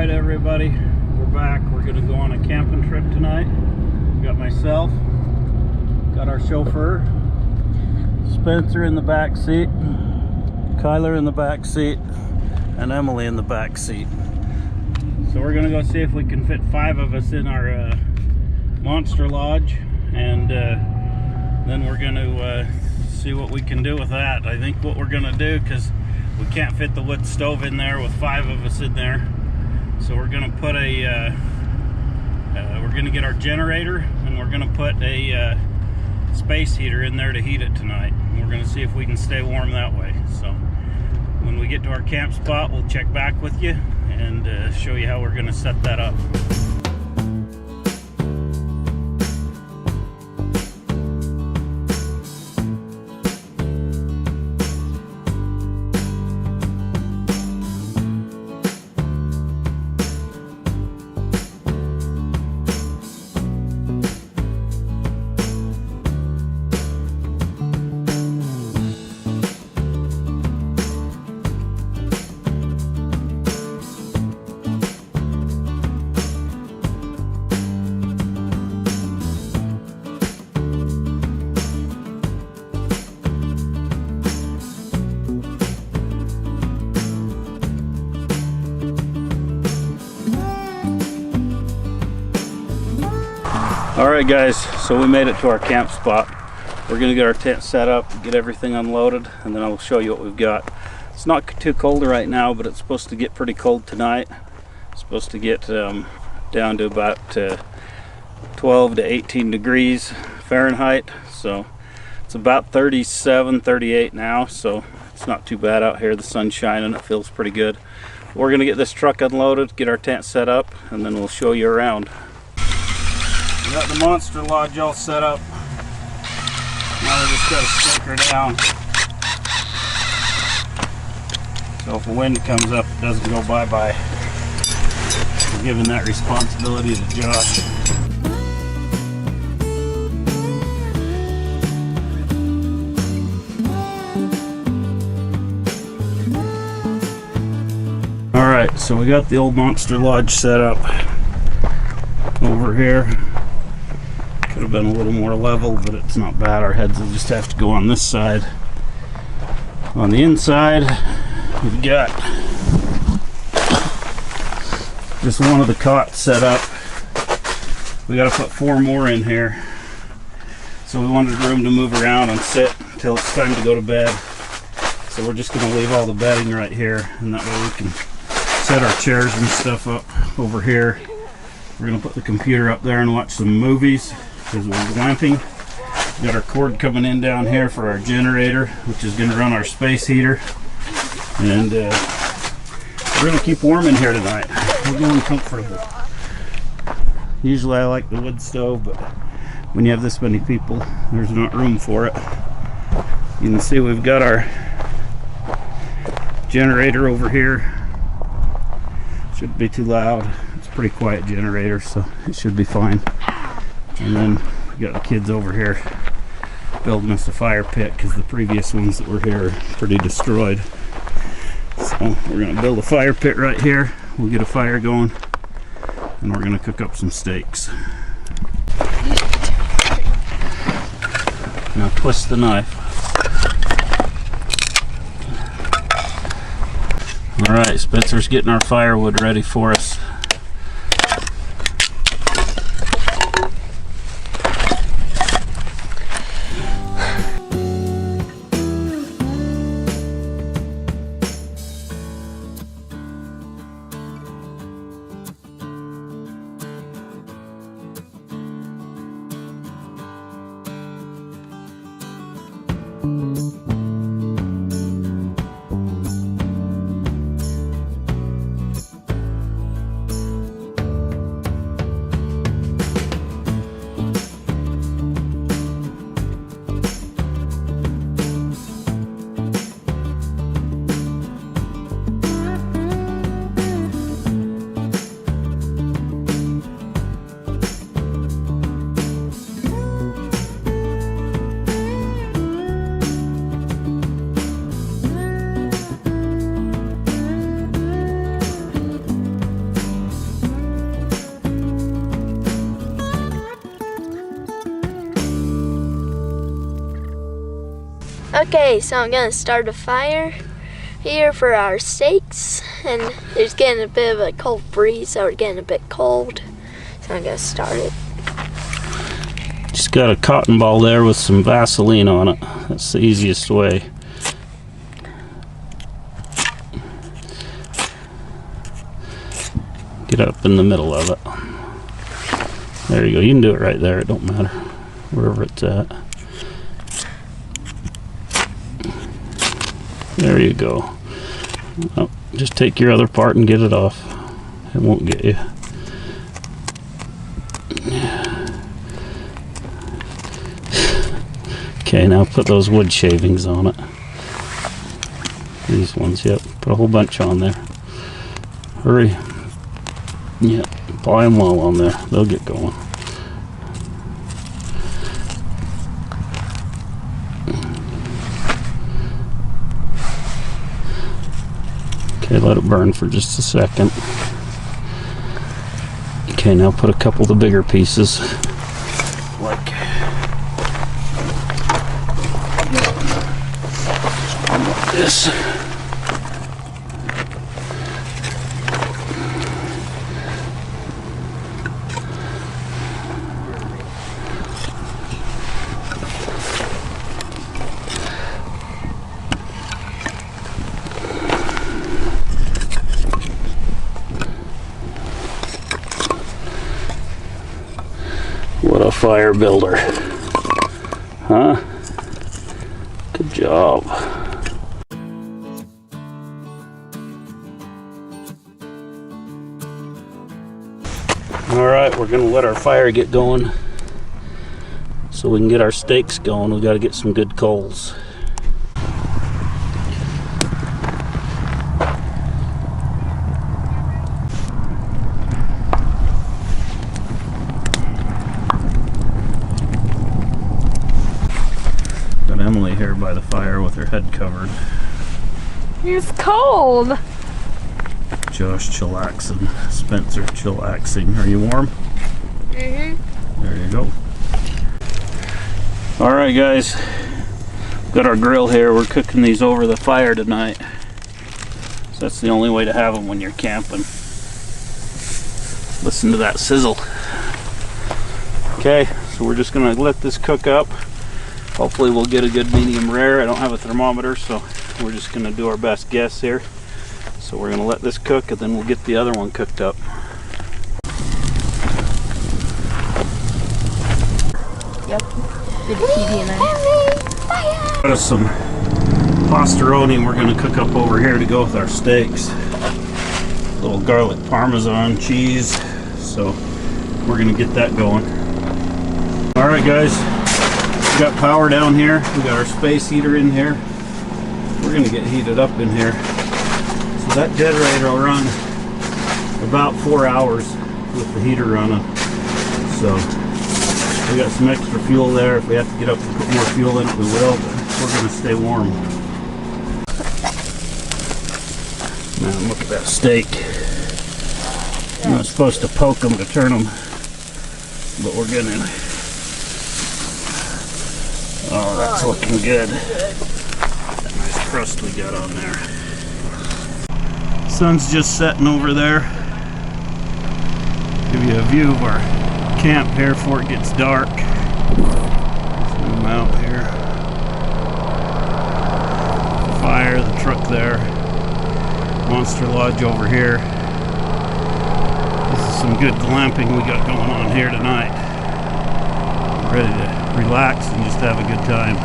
Alright everybody, we're back. We're going to go on a camping trip tonight. We got myself, got our chauffeur, Spencer in the back seat, Kyler in the back seat, and Emily in the back seat. So we're going to go see if we can fit 5 of us in our monster lodge, and then we're going to see what we can do with that. I think what we're going to do, because we can't fit the wood stove in there with 5 of us in there, so we're going to put a we're going to get our generator, and we're going to put a space heater in there to heat it tonight. And we're going to see if we can stay warm that way. So when we get to our camp spot, we'll check back with you and show you how we're going to set that up. Alright guys, so we made it to our camp spot. We're going to get our tent set up, get everything unloaded, and then I'll show you what we've got. It's not too cold right now, but it's supposed to get pretty cold tonight. It's supposed to get down to about 12 to 18 degrees Fahrenheit. So it's about 37, 38 now, so it's not too bad out here. The sun's shining, it feels pretty good. We're going to get this truck unloaded, get our tent set up, and then we'll show you around. We got the monster lodge all set up. Now we just got to stake her down, so if a wind comes up, it doesn't go bye-bye. We're giving that responsibility to Josh. Alright, so we got the old monster lodge set up over here. Could have been a little more level, but it's not bad. Our heads will just have to go on this side. On the inside, we've got just one of the cots set up. We got to put 4 more in here, so we wanted room to move around and sit until it's time to go to bed. So we're just going to leave all the bedding right here, and that way we can set our chairs and stuff up over here. We're going to put the computer up there and watch some movies because we're glamping. We got our cord coming in down here for our generator, which is going to run our space heater. And we're going to keep warm in here tonight. We're going comfortable. Usually I like the wood stove, but when you have this many people, there's not room for it. You can see we've got our generator over here. Shouldn't be too loud. It's a pretty quiet generator, so it should be fine. And then we got the kids over here building us a fire pit because the previous ones that were here are pretty destroyed. So we're going to build a fire pit right here. We'll get a fire going, and we're going to cook up some steaks. Now twist the knife. Alright, Spencer's getting our firewood ready for us. Okay, so I'm gonna start a fire here for our steaks, and there's getting a bit of a cold breeze, so we're getting a bit cold. So I'm gonna start it. Just got a cotton ball there with some Vaseline on it. That's the easiest way. Get up in the middle of it. There you go. You can do it right there. It don't matter wherever it's at. There you go. Oh, just take your other part and get it off. It won't get you. Okay, now put those wood shavings on it. These ones, yep. Put a whole bunch on there. Hurry. Yep, apply them all on there. They'll get going. Okay, let it burn for just a second. Okay, now put a couple of the bigger pieces. Like this. What a fire builder. Huh? Good job. Alright, we're going to let our fire get going so we can get our steaks going. We got to get some good coals. Got Emily here by the fire with her head covered. It's cold. Josh chillaxing, Spencer chillaxing. Are you warm? Mm-hmm. There you go. Alright guys, got our grill here. We're cooking these over the fire tonight. So that's the only way to have them when you're camping. Listen to that sizzle. Okay, so we're just gonna let this cook up. Hopefully we'll get a good medium rare. I don't have a thermometer, so we're just gonna do our best guess here. So we're gonna let this cook and then we'll get the other one cooked up. Yep. Good TV and I. Got us some pastaroni we're gonna cook up over here to go with our steaks. A little garlic parmesan cheese. So we're gonna get that going. Alright guys, we got power down here. We got our space heater in here. We're gonna get heated up in here. So that generator will run about 4 hours with the heater running. So we got some extra fuel there. If we have to get up and put more fuel in it, we will, but we're gonna stay warm. Man, look at that steak. I'm not supposed to poke them to turn them, but we're gonna. Oh, that's looking good. That nice crust we got on there. Sun's just setting over there. Give you a view of our camp here before it gets dark. Zoom out here. The fire, the truck there. Monster Lodge over here. This is some good glamping we got going on here tonight. Ready to relax and just have a good time.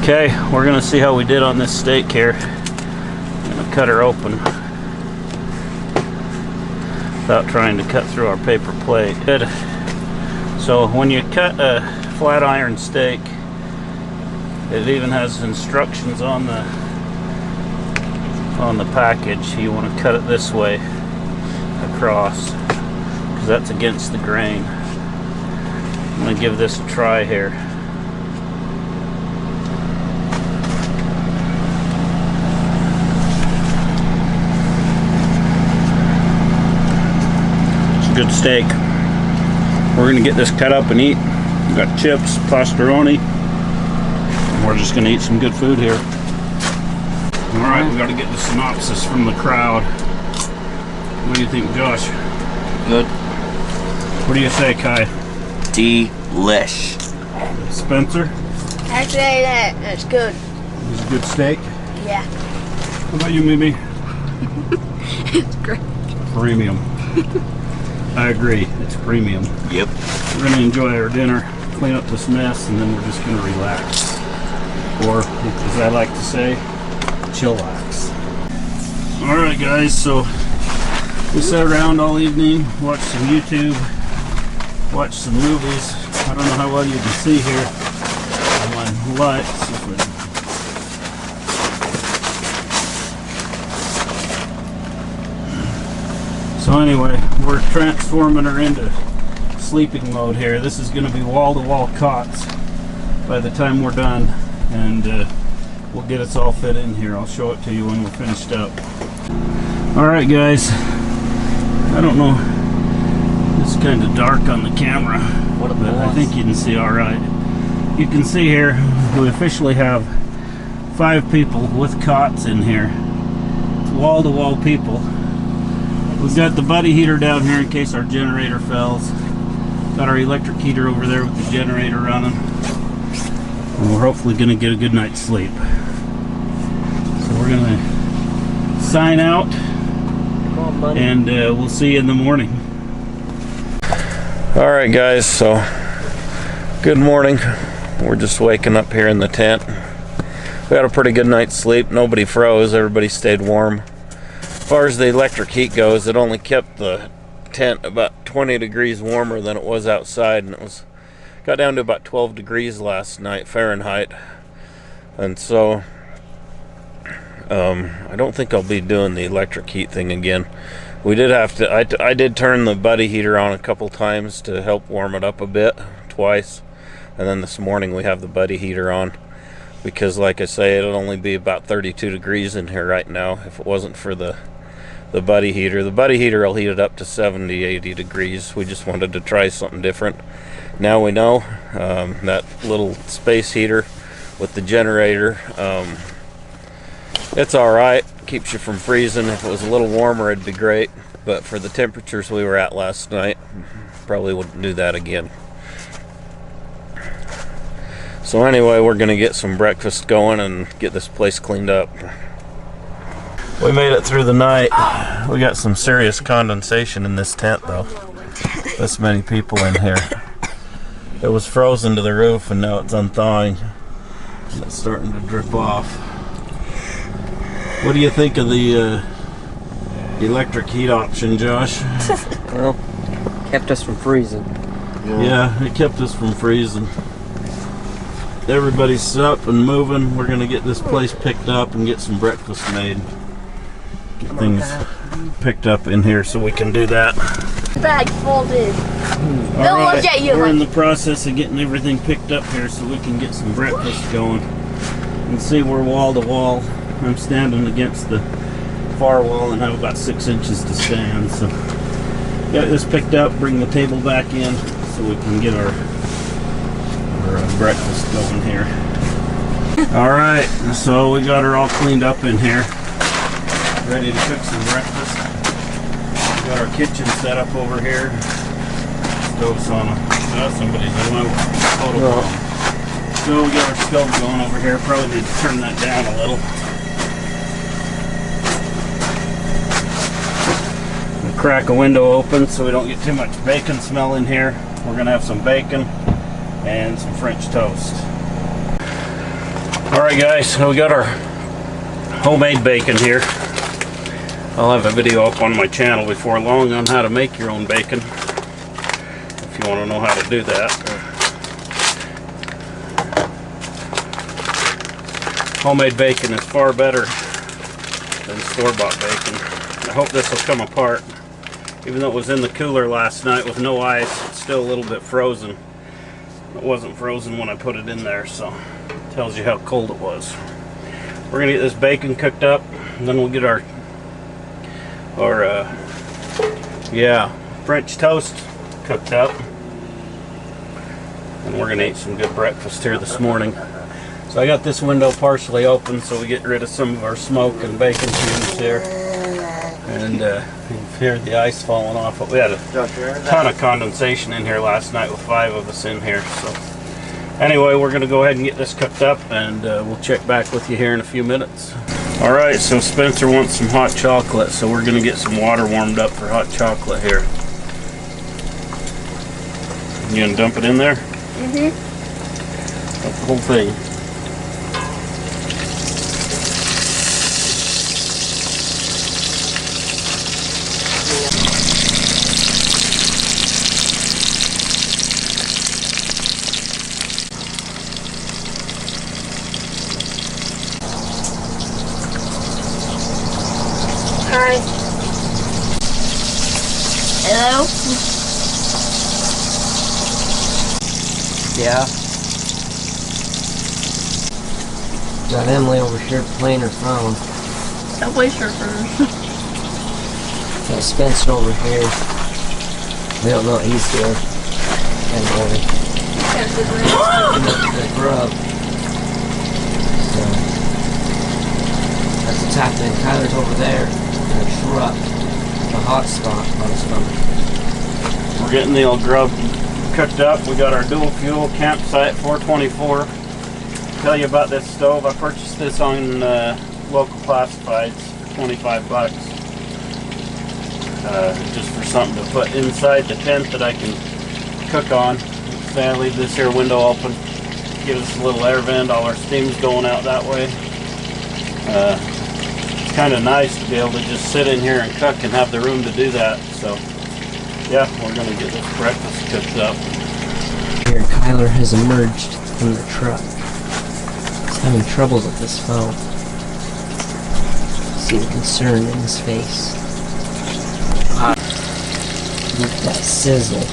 Okay, we're gonna see how we did on this steak here. I'm gonna cut her open without trying to cut through our paper plate. Good. So when you cut a flat iron steak, it even has instructions on the package. You want to cut it this way across because that's against the grain. I'm going to give this a try here. It's a good steak. We're going to get this cut up and eat. We've got chips, pastaroni, we're just gonna eat some good food here. All right, we got to get the synopsis from the crowd. What do you think, Josh? Good. What do you say, Kai? Delish. Spencer? I say that's good. It's a good steak. Yeah. What about you, Mimi? It's great. Premium. I agree, it's premium. Yep. We're gonna enjoy our dinner, clean up this mess, and then we're just gonna relax. Or, as I like to say, chillax. All right, guys, so we sat around all evening, watched some YouTube, watched some movies. I don't know how well you can see here on my lights. So anyway, we're transforming her into sleeping mode here. This is going to be wall-to-wall cots by the time we're done, and we'll get us all fit in here. I'll show it to you when we're finished up. All right, guys. I don't know. It's kind of dark on the camera, but I think you can see all right. You can see here we officially have 5 people with cots in here. Wall-to-wall people. We've got the buddy heater down here in case our generator fails. Got our electric heater over there with the generator running. And we're hopefully going to get a good night's sleep. So we're going to sign out, and we'll see you in the morning. Alright guys, so good morning. We're just waking up here in the tent. We had a pretty good night's sleep. Nobody froze. Everybody stayed warm. As far as the electric heat goes, it only kept the tent about 20 degrees warmer than it was outside, and it got down to about 12 degrees last night Fahrenheit. And so I don't think I'll be doing the electric heat thing again. We did have to, I did turn the buddy heater on a couple times to help warm it up a bit, twice. And then this morning we have the buddy heater on because, like I say, it'll only be about 32 degrees in here right now if it wasn't for the buddy heater. The buddy heater will heat it up to 70, 80 degrees. We just wanted to try something different. Now we know that little space heater with the generator, it's alright. Keeps you from freezing. If it was a little warmer, it'd be great. But for the temperatures we were at last night, probably wouldn't do that again. So anyway, we're going to get some breakfast going and get this place cleaned up. We made it through the night. We got some serious condensation in this tent though. This many people in here. It was frozen to the roof and now it's unthawing. And it's starting to drip off. What do you think of the electric heat option, Josh? Well, kept us from freezing. Yeah, it kept us from freezing. Everybody's up and moving. We're gonna get this place picked up and get some breakfast made. Get things picked up in here so we can do that. Bag folded. All right, look at you. we're in the process of getting everything picked up here so we can get some breakfast going. You can see we're wall to wall. I'm standing against the far wall and have about 6 inches to stand. So got this picked up, bring the table back in so we can get our breakfast going here. All right, so we got her all cleaned up in here, ready to cook some breakfast. We got our kitchen set up over here. Stove's on somebody's in my photo. So we got our stove going over here. Probably need to turn that down a little. We'll crack a window open so we don't get too much bacon smell in here. We're gonna have some bacon and some French toast. Alright guys, so we got our homemade bacon here. I'll have a video up on my channel before long on how to make your own bacon, if you want to know how to do that. Homemade bacon is far better than store-bought bacon. I hope this will come apart. Even though it was in the cooler last night with no ice, it's still a little bit frozen. It wasn't frozen when I put it in there, so it tells you how cold it was. We're gonna get this bacon cooked up, and then we'll get our French toast cooked up, and we're gonna eat some good breakfast here this morning. So I got this window partially open so we get rid of some of our smoke and bacon fumes here. And you can hear the ice falling off. But we had a ton of condensation in here last night with 5 of us in here. So anyway, we're going to go ahead and get this cooked up, and we'll check back with you here in a few minutes. All right, so Spencer wants some hot chocolate, so we're going to get some water warmed up for hot chocolate here. You going to dump it in there? Mm-hmm. Dump the whole thing. Hi. Hello? Yeah. Got Emily over here playing her phone. I'll place her first. Got Spencer over here. We don't know what he's doing. Emily. The grub. So, that's what's happening. Tyler's over there in a truck. A hot spot on his phone. We're getting the old grub cooked up. We got our dual fuel campsite 424. Tell you about this stove. I purchased this on local classifieds for 25 bucks. Just for something to put inside the tent that I can cook on. Say I leave this here window open, gives us a little air vent. All our steam's going out that way. It's kind of nice to be able to just sit in here and cook and have the room to do that. So yeah, we're going to get this breakfast cooked up. Here, Kyler has emerged from the truck. He's having troubles with his phone. See the concern in his face. Look at that sizzle.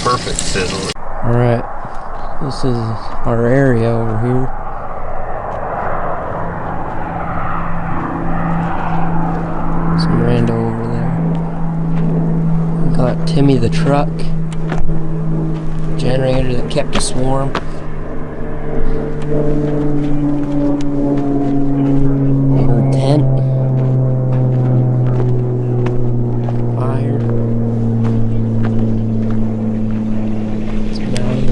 Perfect sizzle. Alright, this is our area over here. Some rando over there. We got Timmy the truck. Generator that kept us warm. And tent. Fire. That's about it.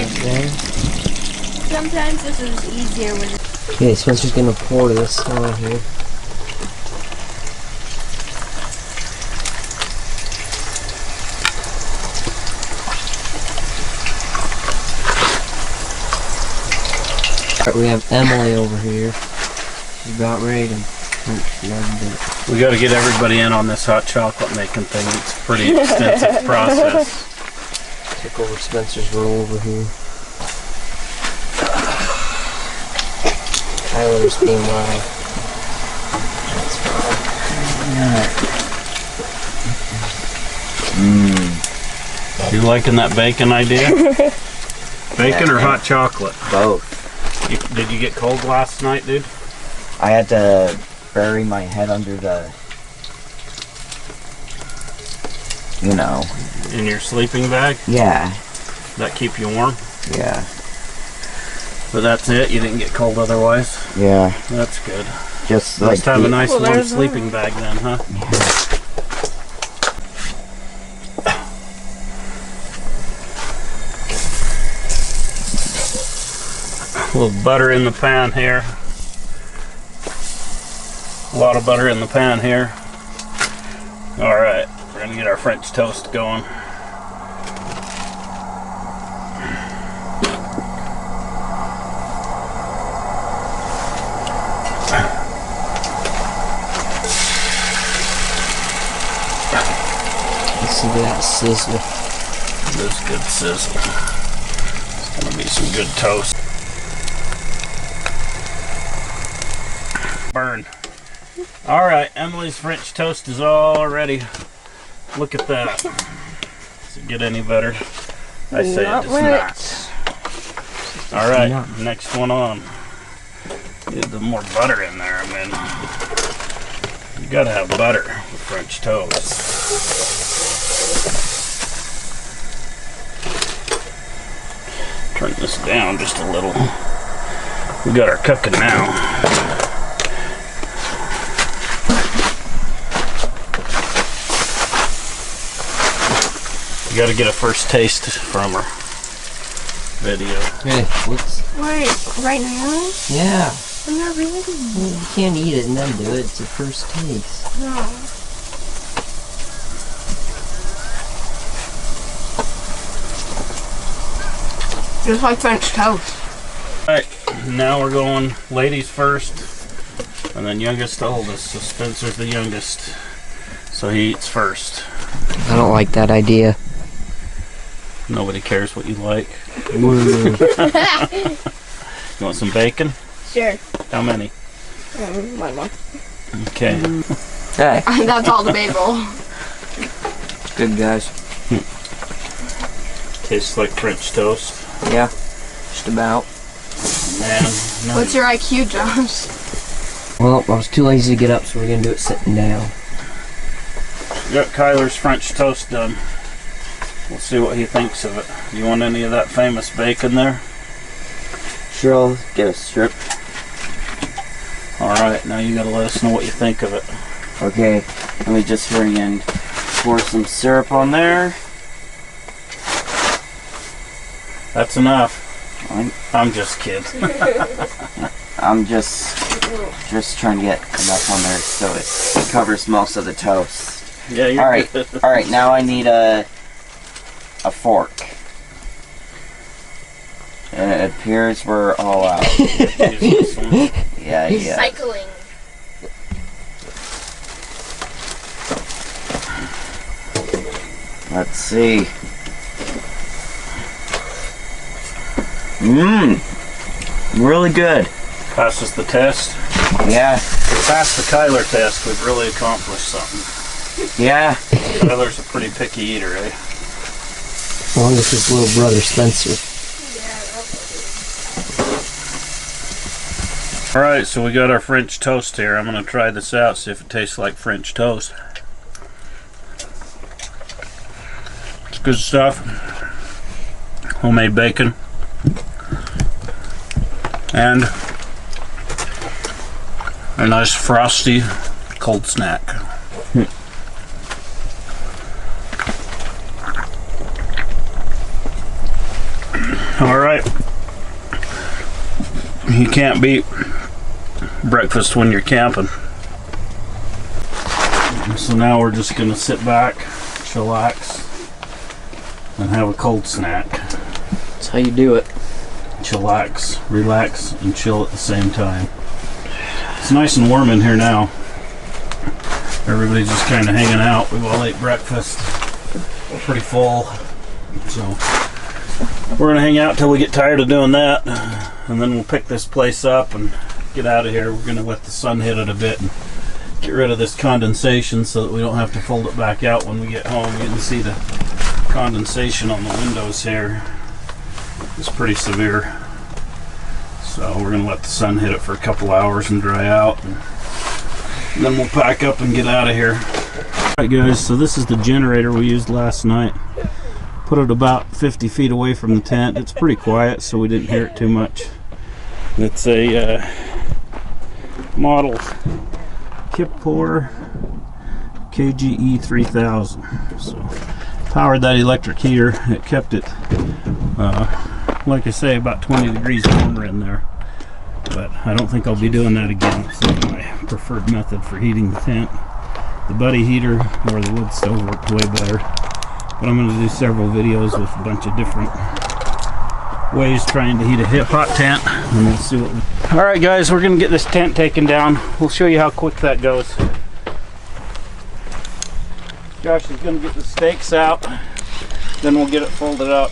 Okay. Sometimes this is easier when Okay, Spencer's gonna pour this on here. Alright, we have Emily over here. She's about ready to. We got to get everybody in on this hot chocolate making thing. It's a pretty extensive process. Took over Spencer's roll over here. Tyler's being wild. That's fine. You liking that bacon idea? Bacon or hot chocolate? Both. Did you get cold last night, dude? I had to bury my head under the, you know. In your sleeping bag? Yeah. That keep you warm? Yeah. But that's it? You didn't get cold otherwise? Yeah. That's good. Just Must like have a nice Well, warm there's sleeping bag then, huh? A little butter in the pan here. A lot of butter in the pan here. All right, we're gonna get our French toast going. Listen to that sizzle. This good sizzle. It's gonna be some good toast. Burn. All right, Emily's French toast is all ready. Look at that. Does it get any better? I say Not it does not. All right, next one on. Get the more butter in there. I mean, you gotta have butter with French toast. Turn this down just a little. We got our cooking now. You gotta get a first taste from her video. Hey, what's... Wait, right now? Yeah. I'm not ready. You can't eat it and then do it. It's a first taste. No. Just like French toast. Alright, now we're going ladies first, and then youngest to oldest. So Spencer's the youngest, so he eats first. I don't like that idea. Nobody cares what you like. Woo. You want some bacon? Sure. How many? One. Okay. Hey, That's all the bagel. good guys. Tastes like French toast. Yeah, just about. Man, no. What's your IQ, Josh? Well, I was too lazy to get up, so we're gonna do it sitting down. Got Kyler's French toast done. We'll see what he thinks of it. You want any of that famous bacon there? Sure, I'll get a strip. Alright, now you gotta let us know what you think of it. Okay, let me just hurry and pour some syrup on there. That's enough. I'm, I'm just kidding. I'm just trying to get enough on there so it covers most of the toast. Yeah, you're Alright, good. alright, now I need a fork. And it appears we're all out. Use this one. Yeah, yeah. Cycling. Let's see. Mmm. Really good. Passes the test. Yeah. We passed the Kyler test. We've really accomplished something. Yeah. Kyler's a pretty picky eater, eh? As long as his little brother Spencer. Alright, so we got our French toast here. I'm going to try this out, see if it tastes like French toast. It's good stuff. Homemade bacon. And a nice frosty cold snack. Alright. You can't beat breakfast when you're camping. So now we're just gonna sit back, chillax, and have a cold snack. That's how you do it. Chillax, relax, and chill at the same time. It's nice and warm in here now. Everybody's just kind of hanging out. We've all ate breakfast. We're pretty full. So we're gonna hang out till we get tired of doing that, and then we'll pick this place up and get out of here. We're gonna let the sun hit it a bit and get rid of this condensation so that we don't have to fold it back out when we get home. You can see the condensation on the windows here. It's pretty severe. So we're gonna let the sun hit it for a couple hours and dry out, and then we'll pack up and get out of here. Alright guys, so this is the generator we used last night. Put it about 50 feet away from the tent. It's pretty quiet, so we didn't hear it too much. It's a model Kippur KGE 3000. So powered that electric heater. It kept it like I say, about 20 degrees warmer in there. But I don't think I'll be doing that again. It's not my preferred method for heating the tent. The buddy heater or the wood stove worked way better. But I'm going to do several videos with a bunch of different ways trying to heat a hot tent, and we'll see what we... Alright guys, we're going to get this tent taken down. We'll show you how quick that goes. Josh is going to get the stakes out, then we'll get it folded up.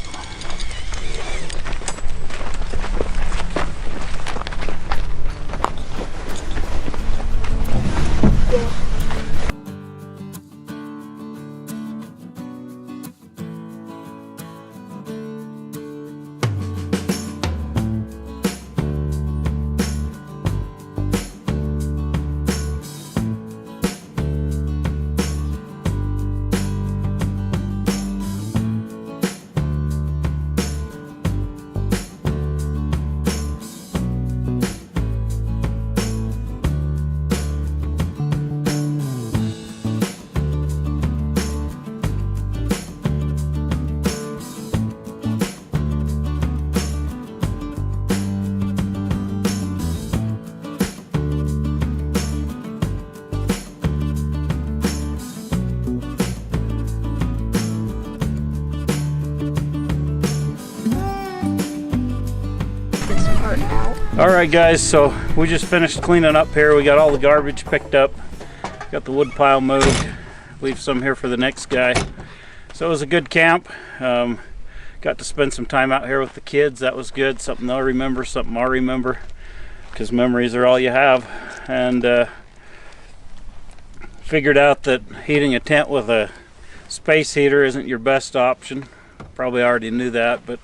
Alright guys, so we just finished cleaning up here. We got all the garbage picked up, got the wood pile moved, leave some here for the next guy. So it was a good camp. Got to spend some time out here with the kids. That was good. Something they'll remember, something I'll remember, because memories are all you have. And figured out that heating a tent with a space heater isn't your best option. Probably already knew that, but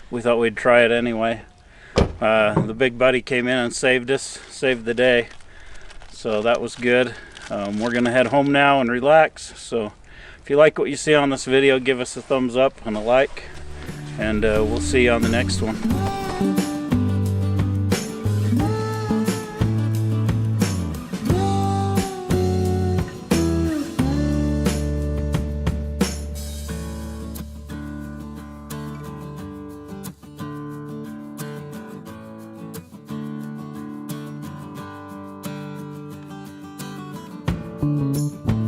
we thought we'd try it anyway. The big buddy came in and saved the day. So that was good. We're gonna head home now and relax. So if you like what you see on this video, give us a thumbs up and a like, and we'll see you on the next one. Thank you.